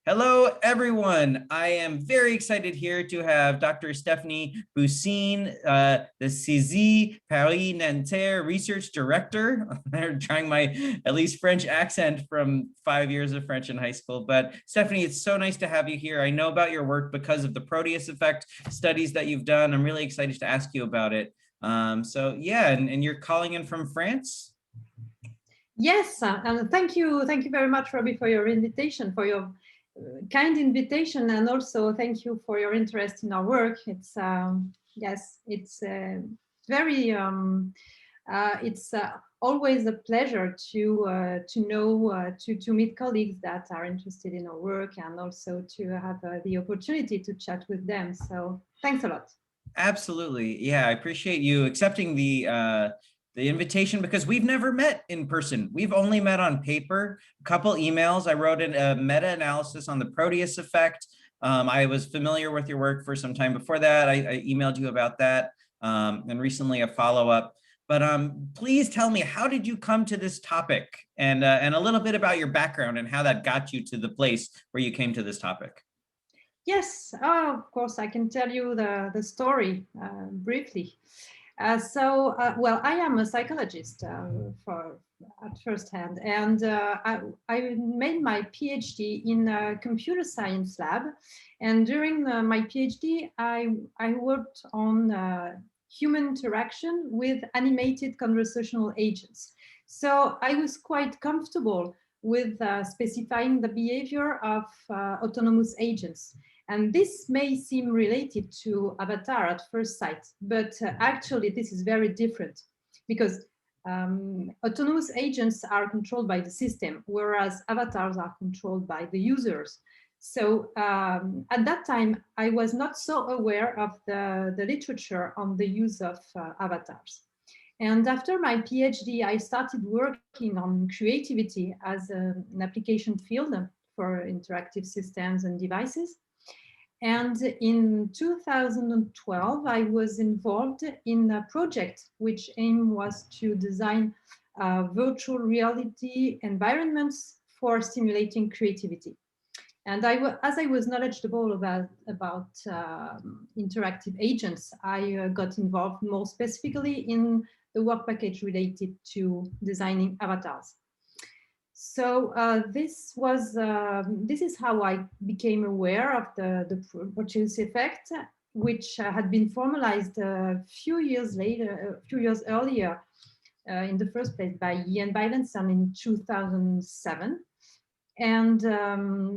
Hello, everyone. I am very excited here to have Dr. Stephanie Buisine, the CESI Paris Nanterre Research Director. I'm trying my at least French accent from 5 years of French in high school. But Stephanie, it's so nice to have you here. I know about your work because of the Proteus effect studies that you've done. I'm really excited to ask you about it. So yeah, and you're calling in from France? Yes, and thank you very much, Robbie, for your invitation, for your kind invitation, and also thank you for your interest in our work. It's yes, it's very it's always a pleasure to know to meet colleagues that are interested in our work, and also to have the opportunity to chat with them. So thanks a lot. Absolutely. Yeah, I appreciate you accepting the invitation because we've never met in person. We've only met on paper, a couple emails. I wrote a meta-analysis on the Proteus effect. I was familiar with your work for some time before that. I emailed you about that, and recently a follow-up. But please tell me, how did you come to this topic, and a little bit about your background and how that got you to the place where you came to this topic? Yes, of course, I can tell you the story briefly. Well, I am a psychologist at first hand, and I made my PhD in a computer science lab. And during my PhD, I worked on human interaction with animated conversational agents. So I was quite comfortable with specifying the behavior of autonomous agents. And this may seem related to Avatar at first sight, but actually this is very different because autonomous agents are controlled by the system, whereas avatars are controlled by the users. So at that time, I was not so aware of the literature on the use of avatars. And after my PhD, I started working on creativity as an application field for interactive systems and devices. And in 2012, I was involved in a project which aim was to design virtual reality environments for stimulating creativity. And as I was knowledgeable about interactive agents, I got involved more specifically in the work package related to designing avatars. So this is how I became aware of the Proteus effect, which had been formalized a few years earlier, in the first place by Ian Bylenson in 2007. And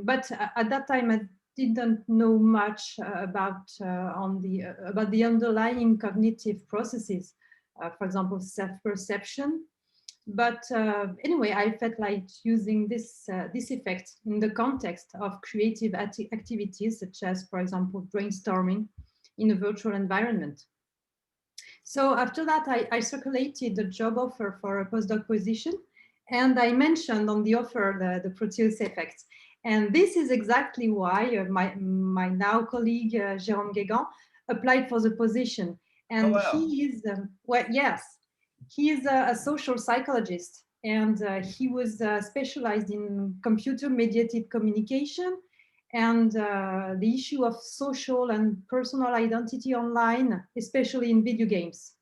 but at that time I didn't know much about the underlying cognitive processes, for example, self-perception. But anyway, I felt like using this effect in the context of creative activities, such as, for example, brainstorming in a virtual environment. So after that, I circulated the job offer for a postdoc position, and I mentioned on the offer the Proteus effect. And this is exactly why my now colleague, Jérôme Guégan, applied for the position. And Oh, wow. he is, well, yes, he is a social psychologist, and he was specialized in computer-mediated communication and the issue of social and personal identity online, especially in video games.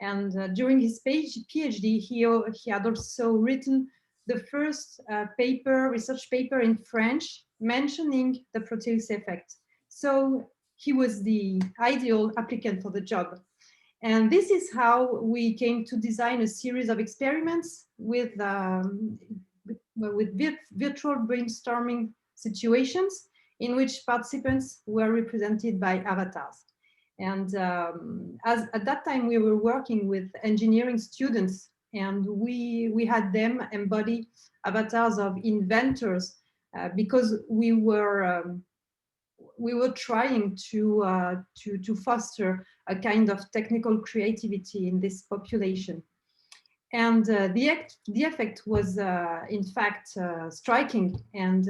And during his PhD, he had also written the first research paper in French mentioning the Proteus effect. So he was the ideal applicant for the job. And this is how we came to design a series of experiments with virtual brainstorming situations in which participants were represented by avatars. And as at that time, we were working with engineering students, and we had them embody avatars of inventors because we were trying to foster a kind of technical creativity in this population. And the effect was, in fact, striking. And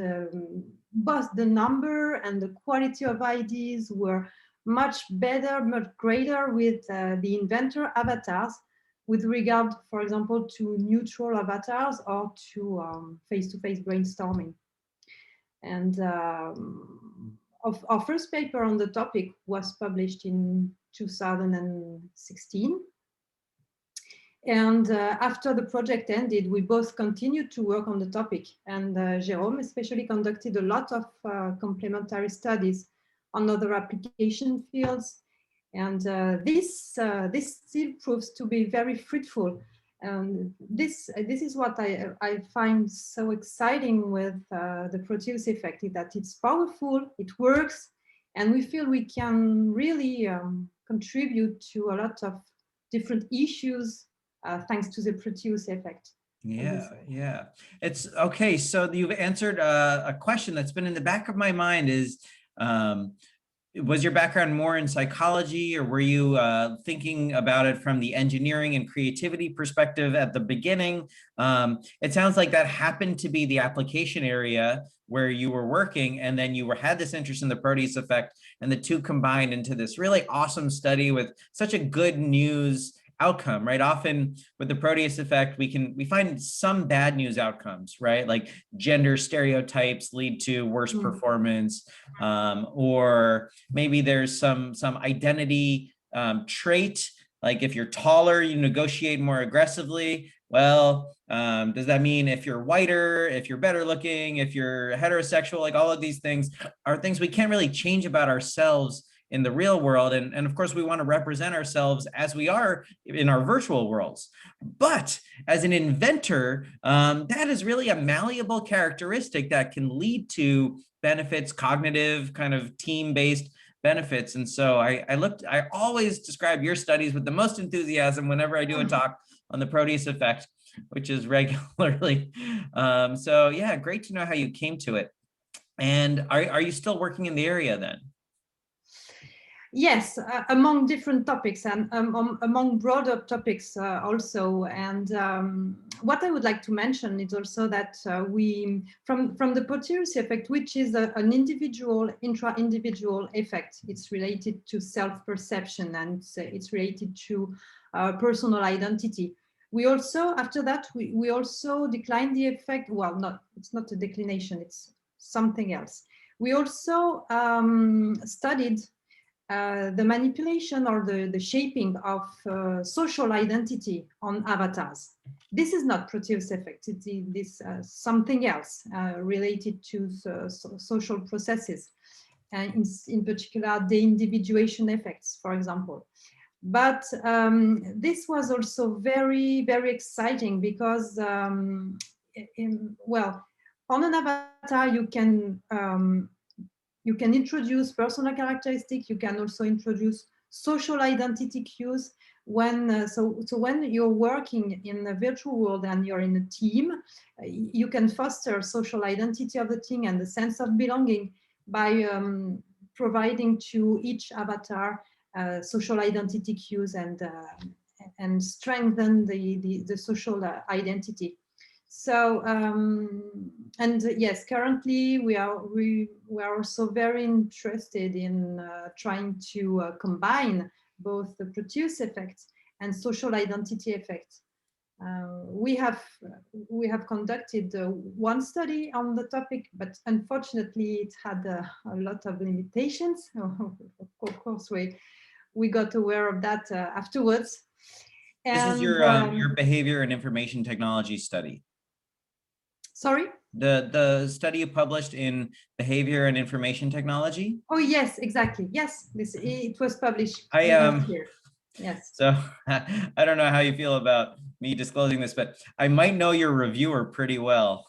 both the number and the quality of ideas were much better, much greater with the inventor avatars with regard, for example, to neutral avatars or to face-to-face brainstorming. And our first paper on the topic was published in 2016. And after the project ended, we both continued to work on the topic. And Jérôme especially conducted a lot of complementary studies on other application fields. And this still proves to be very fruitful. And this is what I find so exciting with the Proteus effect, is that it's powerful, it works, and we feel we can really contribute to a lot of different issues thanks to the Proteus effect. Yeah. It's okay. So you've answered a question that's been in the back of my mind is, was your background more in psychology, or were you thinking about it from the engineering and creativity perspective at the beginning? It sounds like that happened to be the application area where you were working, and then you had this interest in the Proteus effect, and the two combined into this really awesome study with such a good news outcome, right? Often with the Proteus effect, we find some bad news outcomes, right? Like gender stereotypes lead to worse performance, or maybe there's some identity trait, like if you're taller, you negotiate more aggressively. Well, does that mean if you're whiter, if you're better looking, if you're heterosexual, like all of these things are things we can't really change about ourselves in the real world. And of course, we want to represent ourselves as we are in our virtual worlds. But as an inventor, that is really a malleable characteristic that can lead to benefits, cognitive, kind of team-based benefits. And so I always describe your studies with the most enthusiasm whenever I do a talk on the Proteus effect, which is regularly. So yeah, great to know how you came to it. And are you still working in the area then? Yes, among different topics and among broader topics also. And what I would like to mention is also that we, from the Proteus effect, which is an individual, intra-individual effect, it's related to self-perception, and it's related to personal identity. We also, after that, we also declined the effect. Well, it's not a declination, it's something else. We also studied the manipulation or the shaping of social identity on avatars. This is not Proteus effect, it's something else related to the social processes, and in particular the individuation effects, for example. But this was also very, very exciting because, well, on an avatar you can introduce personal characteristics. You can also introduce social identity cues. So when you're working in the virtual world and you're in a team, you can foster social identity of the team and the sense of belonging by providing to each avatar social identity cues and strengthen the social identity. So, and yes, currently we are also very interested in trying to combine both the Proteus effect and social identity effect. We have conducted one study on the topic, but unfortunately it had a lot of limitations. Of course, we got aware of that afterwards. This is your behavior and information technology study. Sorry? The study you published in Behavior and Information Technology? Oh, yes, exactly. Yes, it was published last year. Yes. So I don't know how you feel about me disclosing this, but I might know your reviewer pretty well.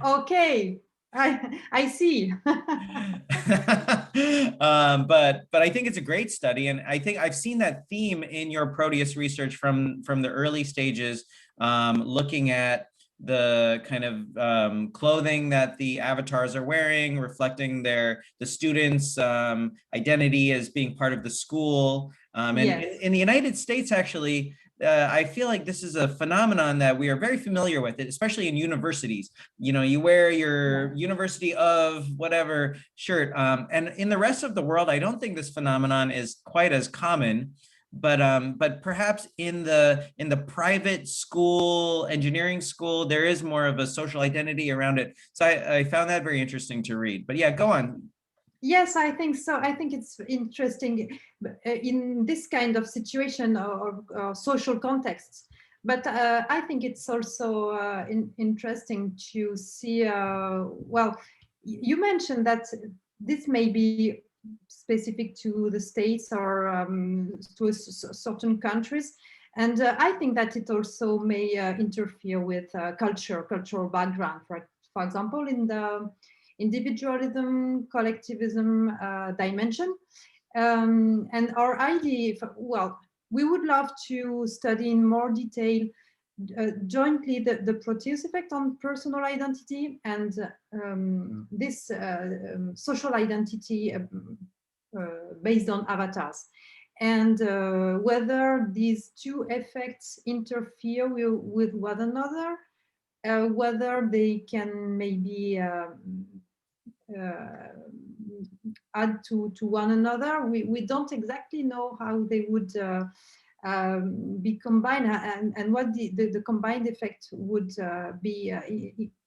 Okay, I see. But I think it's a great study, and I think I've seen that theme in your Proteus research from the early stages, looking at the kind of clothing that the avatars are wearing, reflecting the students' identity as being part of the school. And yes. in the United States, actually, I feel like this is a phenomenon that we are very familiar with, it, especially in universities. You know, you wear your University of whatever shirt. And in the rest of the world, I don't think this phenomenon is quite as common. but perhaps in the private school, engineering school, there is more of a social identity around it. So I found that very interesting to read. But yeah, go on. Yes, I think so. I think it's interesting in this kind of situation or social contexts. But I think it's also interesting to see, well, you mentioned that this may be specific to the States or to certain countries. And I think that it also may interfere with cultural background. For example, in the individualism, collectivism dimension. And our idea, well, we would love to study in more detail jointly the Proteus effect on personal identity and this social identity based on avatars. And whether these two effects interfere with one another, whether they can maybe add to one another. We don't exactly know how they would be combined and what the combined effect would be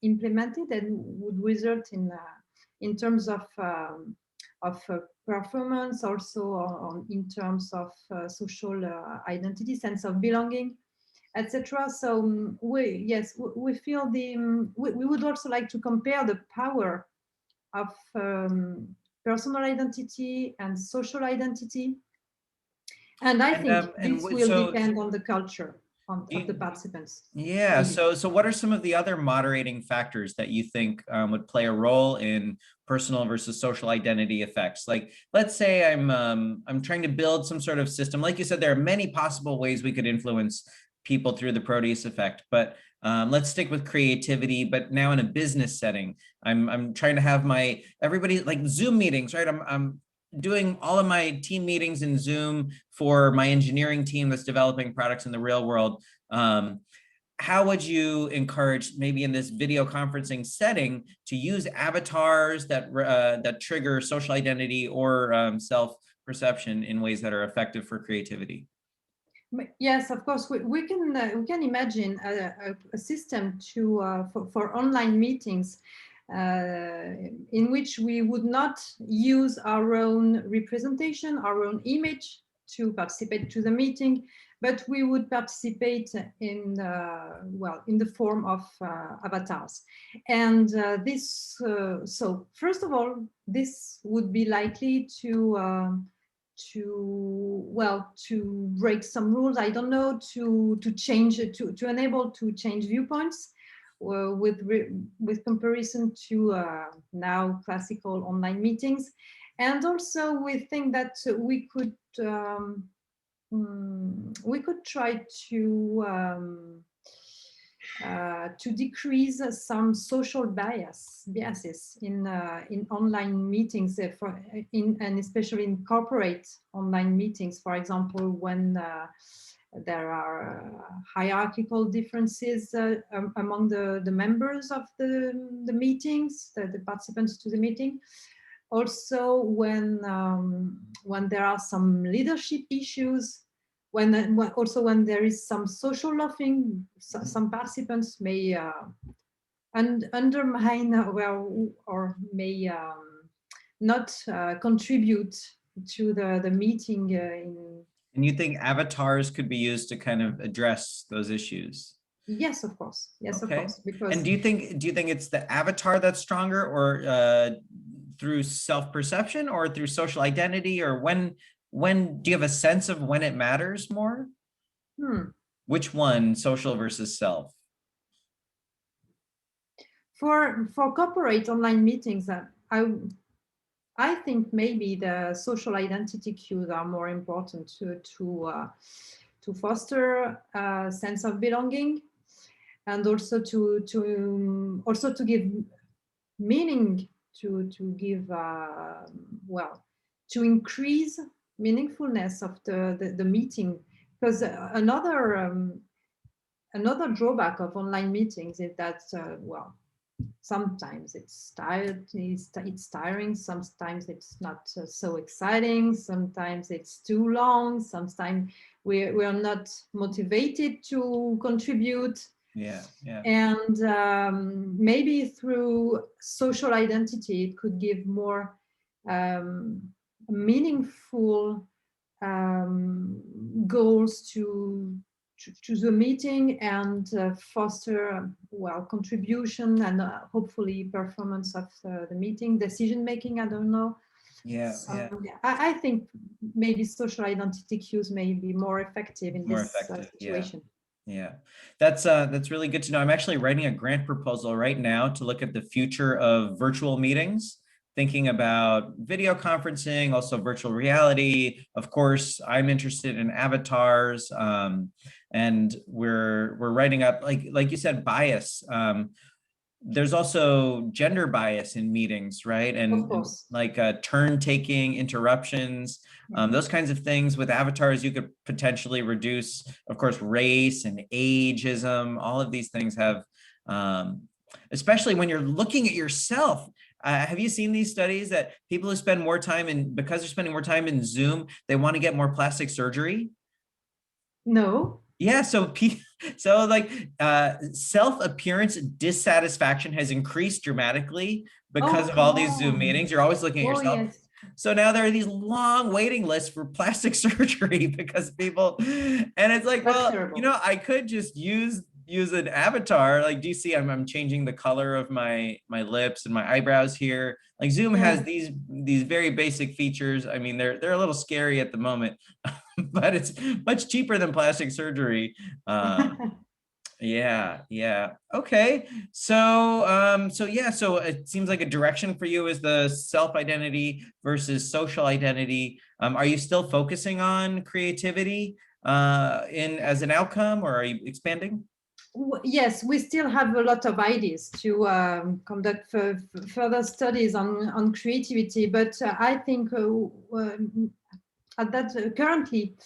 implemented and would result in terms of performance, also in terms of social identity, sense of belonging, etc. So we feel we would also like to compare the power of personal identity and social identity, and I think this will depend on the culture of the participants. Yeah. So what are some of the other moderating factors that you think would play a role in personal versus social identity effects? Like, let's say I'm trying to build some sort of system. Like you said, there are many possible ways we could influence people through the Proteus effect, but let's stick with creativity, but now in a business setting. I'm trying to have everybody, like Zoom meetings, right? I'm doing all of my team meetings in Zoom for my engineering team that's developing products in the real world. How would you encourage, maybe in this video conferencing setting, to use avatars that trigger social identity or self-perception in ways that are effective for creativity? Yes, of course, we can imagine a system for online meetings in which we would not use our own representation, our own image to participate to the meeting, but we would participate in in the form of avatars. And so first of all, this would be likely to break some rules. I don't know, to change to enable to change viewpoints with comparison to now classical online meetings. And also we think that we could try to decrease some social biases in online meetings, and especially in corporate online meetings. For example, when there are hierarchical differences among the members of the meetings, the participants to the meeting. Also, when there are some leadership issues, when there is some social loafing, some participants may undermine or may not contribute to the meeting. And you think avatars could be used to kind of address those issues? Yes, of course. Yes, okay. Of course. Because and do you think it's the avatar that's stronger, or through self-perception, or through social identity, or when do you have a sense of when it matters more? Which one, social versus self? For corporate online meetings, I think maybe the social identity cues are more important to foster a sense of belonging, and also to give meaning, to give to increase meaningfulness of the meeting. Because another drawback of online meetings is that sometimes it's tired, it's tiring, sometimes it's not so exciting, sometimes it's too long, sometimes we are not motivated to contribute. Yeah, yeah. And maybe through social identity, it could give more meaningful goals to the meeting, and foster contribution and hopefully performance of the meeting, decision making. I don't know. Yeah, yeah. I think maybe social identity cues may be more effective in More this effective. situation. Yeah, that's really good to know. I'm actually writing a grant proposal right now to look at the future of virtual meetings, thinking about video conferencing, also virtual reality. Of course, I'm interested in avatars, and we're writing up, like you said, bias. There's also gender bias in meetings, right? And like turn taking, interruptions, those kinds of things. With avatars, you could potentially reduce, of course, race and ageism. All of these things have, especially when you're looking at yourself. Have you seen these studies that people who spend more time in, because they're spending more time in Zoom, they want to get more plastic surgery? No. Yeah, so self-appearance dissatisfaction has increased dramatically because of all these Zoom meetings. You're always looking at yourself. Yes. So now there are these long waiting lists for plastic surgery because people, and it's like, That's well, terrible. you know, I could just use an avatar. Like, do you see I'm changing the color of my lips and my eyebrows here. Like Zoom has these very basic features. I mean, they're a little scary at the moment, but it's much cheaper than plastic surgery. Yeah. Okay. So it seems like a direction for you is the self-identity versus social identity. Are you still focusing on creativity as an outcome, or are you expanding? Yes, we still have a lot of ideas to conduct further studies on creativity, but I think currently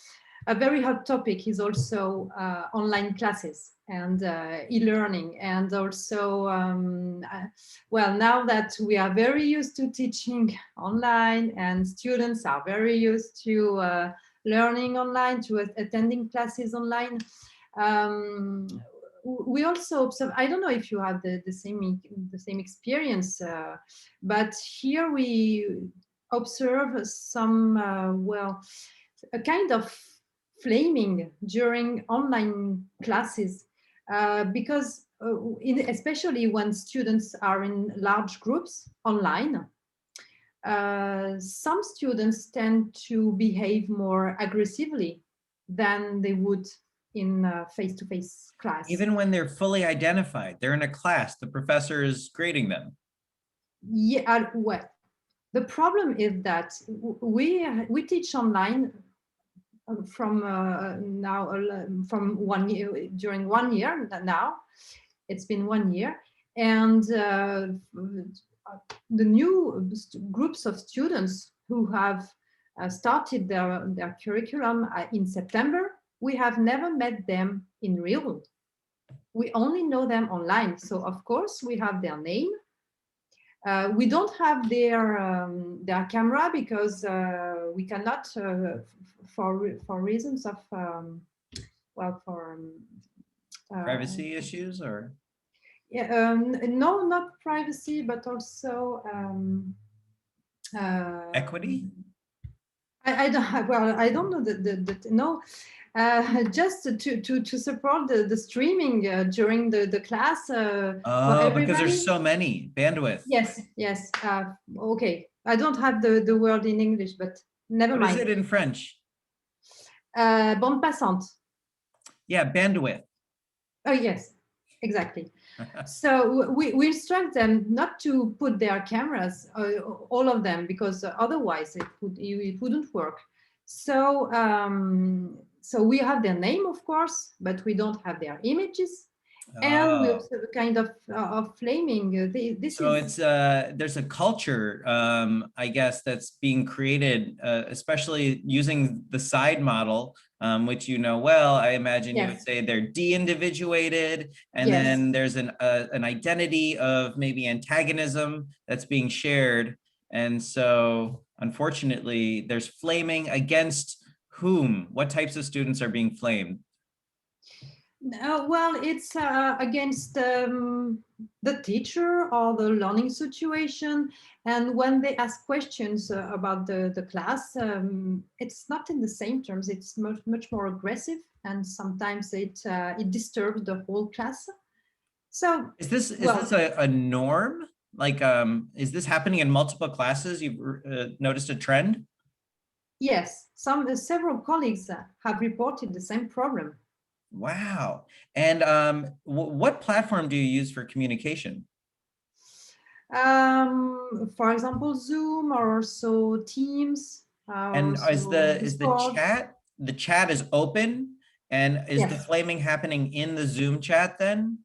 a very hot topic is also online classes and e-learning, and also now that we are very used to teaching online and students are very used to learning online, to attending classes online, we also observe, I don't know if you have the same experience, but here we observe some a kind of flaming during online classes, because especially when students are in large groups online, some students tend to behave more aggressively than they would in face-to-face class. Even when they're fully identified, they're in a class, the professor is grading them. Yeah, well, the problem is that we teach online from now from 1 year, during 1 year now. It's been 1 year, and the new groups of students who have started their curriculum in September, we have never met them in real. We only know them online. So of course we have their name. We don't have their camera because we cannot, for reasons of Privacy issues, or no, not privacy, but also equity. I don't. Well, I don't know no. Just to support the streaming during the class for everybody. Because there's so many, bandwidth. Yes. Okay, I don't have the word in English, but never mind. What is it in French? Bande passante. Yeah, bandwidth. Oh yes, exactly. So we instruct them not to put their cameras, all of them, because otherwise it wouldn't work. So so we have their name, of course, but we don't have their images. And we observe a kind of flaming. There's a culture, I guess, that's being created, especially using the side model which you know well. I imagine you would Yes. say they're de-individuated, and Yes. then there's an identity of maybe antagonism that's being shared. And so unfortunately, there's flaming against whom? What types of students are being flamed? Well, it's against the teacher or the learning situation. And when they ask questions about the class, it's not in the same terms. It's much more aggressive. And sometimes it disturbs the whole class. So, Is this well, a norm? Like, is this happening in multiple classes? You've noticed a trend? yes, several colleagues have reported the same problem. Wow. And what platform do you use for communication? For example, Zoom or so Teams or And so is Discord. the chat is open? And is the Yes, flaming happening in the Zoom chat then?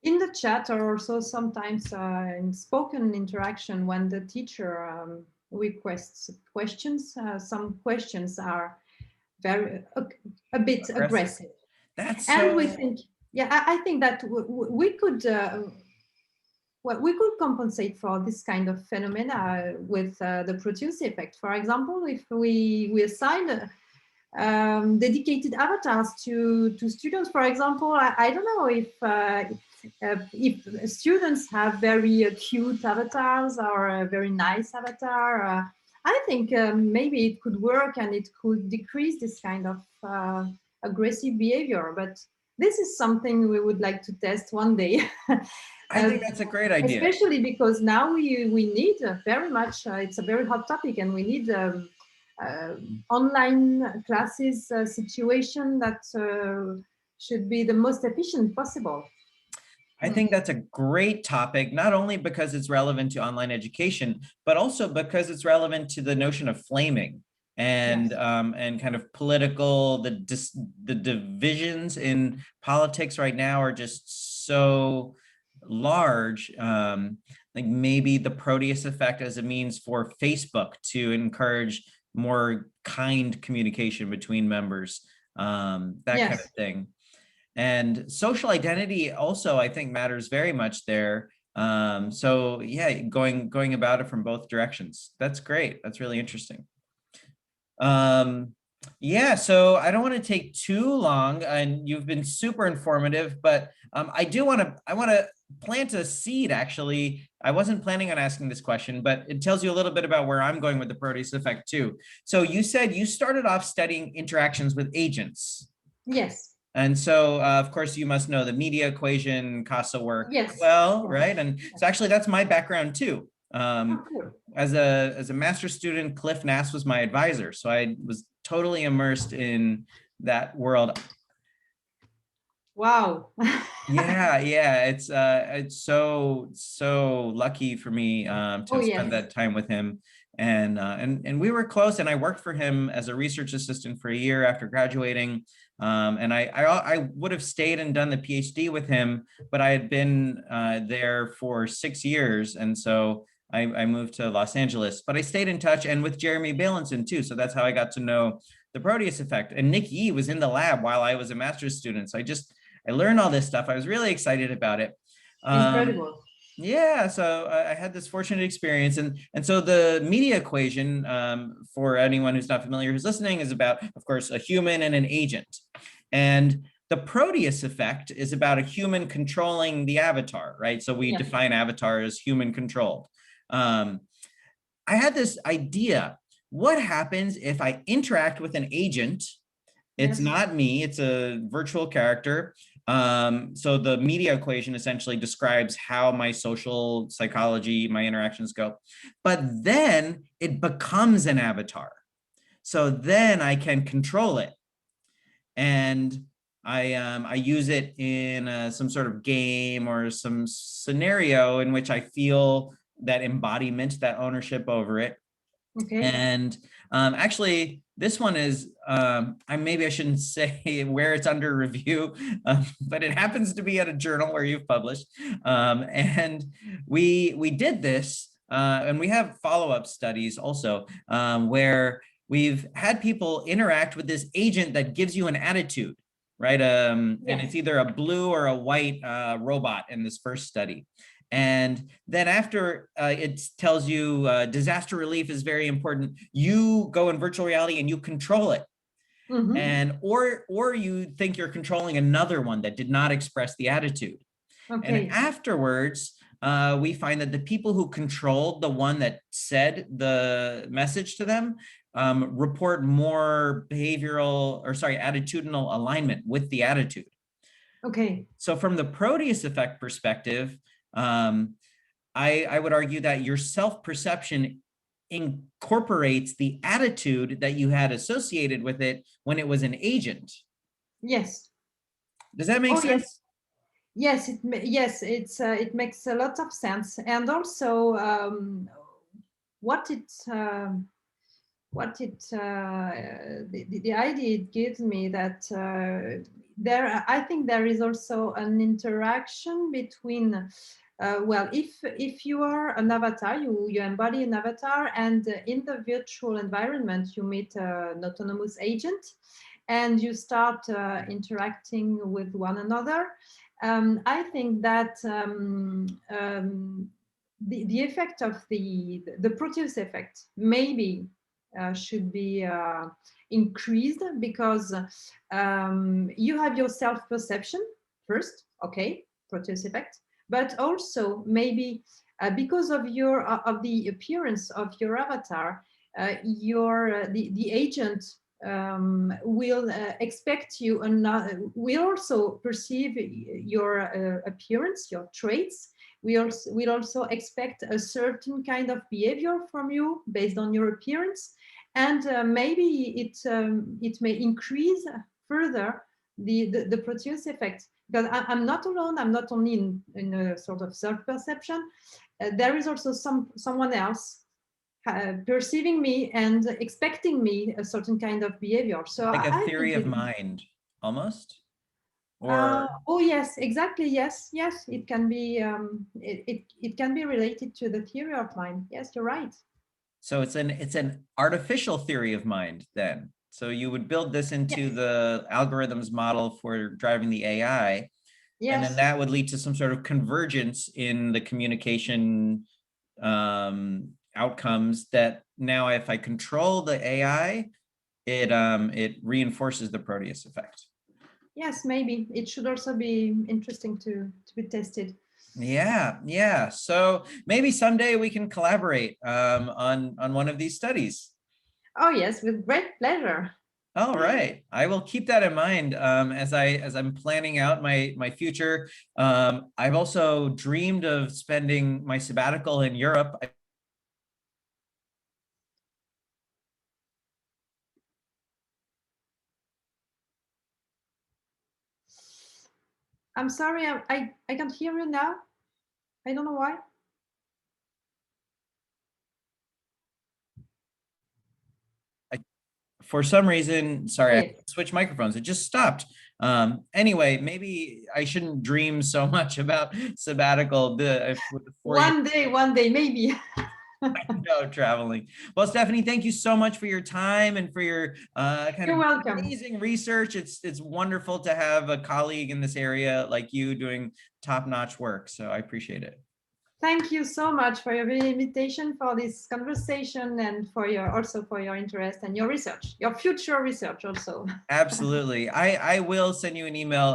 in the chat or also sometimes in spoken interaction when the teacher requests questions. Some questions are very a bit Aggressive. aggressive, That's and we so think, yeah, I think that we could. Well, we could compensate for this kind of phenomena with the Proteus effect. For example, if we assign dedicated avatars to students, for example, I don't know if students have very cute avatars or a very nice avatar. I think maybe it could work and it could decrease this kind of aggressive behavior. But this is something we would like to test one day. I think that's a great idea. Especially because now we need very much, it's a very hot topic, and we need online classes situation that should be the most efficient possible. I think that's a great topic, not only because it's relevant to online education, but also because it's relevant to the notion of flaming and Yes. and kind of political, the divisions in politics right now are just so large. Like maybe the Proteus effect as a means for Facebook to encourage more kind communication between members, that kind of Yes. thing. And social identity also, I think, matters very much there. So yeah, going about it from both directions. That's great. That's really interesting. Yeah, so I don't want to take too long, and you've been super informative, but I want to plant a seed actually. I wasn't planning on asking this question, but it tells you a little bit about where I'm going with the Proteus effect too. So you said you started off studying interactions with agents. Yes. And so, of course, you must know the media equation, CASA work Yes. well, Yes. right? And so actually, that's my background too. Oh, cool. As a master's student, Cliff Nass was my advisor. So I was totally immersed in that world. Wow. Yeah, it's so lucky for me to Oh have spent yes. that time with him. And we were close, and I worked for him as a research assistant for a year after graduating. And I would have stayed and done the PhD with him, but I had been there for 6 years, and so I moved to Los Angeles. But I stayed in touch, and with Jeremy Bailenson too. So that's how I got to know the Proteus effect. And Nick Yee was in the lab while I was a master's student. So I learned all this stuff. I was really excited about it. Incredible. Yeah, so I had this fortunate experience, and so the media equation, for anyone who's not familiar who's listening, is about, of course, a human and an agent, and the Proteus effect is about a human controlling the avatar, right? So we Yes. define avatar as human controlled. I had this idea: what happens if I interact with an agent? It's Yes. not me, it's a virtual character. So the media equation essentially describes how my social psychology, my interactions go. But then it becomes an avatar. So then I can control it. And I use it in some sort of game or some scenario in which I feel that embodiment, that ownership over it. Okay. And actually, this one is, maybe I shouldn't say where it's under review, but it happens to be at a journal where you've published. And we did this, and we have follow-up studies also, where we've had people interact with this agent that gives you an attitude, right? And it's either a blue or a white robot in this first study. And then after it tells you disaster relief is very important, you go in virtual reality and you control it. Mm-hmm. And or you think you're controlling another one that did not express the attitude. Okay. And afterwards, we find that the people who controlled the one that said the message to them report more attitudinal alignment with the attitude. Okay. So from the Proteus effect perspective, I would argue that your self-perception incorporates the attitude that you had associated with it when it was an agent. Yes. Does that make sense? Yes. Yes, it makes a lot of sense. And also the idea it gives me that I think there is also an interaction between well, if you are an avatar, you embody an avatar, and in the virtual environment you meet an autonomous agent, and you start interacting with one another. I think that the effect of the Proteus effect maybe should be increased, because you have your self-perception first, okay, Proteus effect, but also maybe because of the appearance of your avatar, the agent will expect you, and will also perceive your appearance, your traits. We'll also expect a certain kind of behavior from you based on your appearance, and maybe it may increase further the Proteus effect. Because I'm not alone. I'm not only in a sort of self-perception. There is also someone else perceiving me and expecting me a certain kind of behavior. So like a I theory think of mind, almost? Or oh yes, exactly. Yes, it can be it can be related to the theory of mind. Yes, you're right. so it's an artificial theory of mind then. So you would build this into the algorithms model for driving the AI, and then Yes. that would lead to some sort of convergence in the communication outcomes that now if I control the AI, it reinforces the Proteus effect. Yes, maybe it should also be interesting to be tested. Yeah. So maybe someday we can collaborate on one of these studies. Oh yes, with great pleasure. All right, I will keep that in mind as I'm planning out my future. I've also dreamed of spending my sabbatical in Europe. I'm sorry, I can't hear you now. I don't know why. For some reason, sorry, I Yes. switched microphones. It just stopped. Anyway, maybe I shouldn't dream so much about sabbatical for you. One day, maybe. No traveling. Well, Stephanie, thank you so much for your time and for your kind You're of welcome. amazing research. It's wonderful to have a colleague in this area like you doing top-notch work. So I appreciate it. Thank you so much for your invitation, for this conversation, and for your interest and your research, your future research also. Absolutely. I will send you an email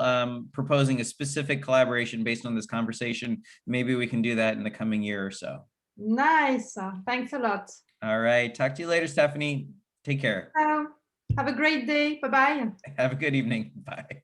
proposing a specific collaboration based on this conversation. Maybe we can do that in the coming year or so. Nice. Thanks a lot. All right. Talk to you later, Stephanie. Take care. Have a great day. Bye-bye. Have a good evening. Bye.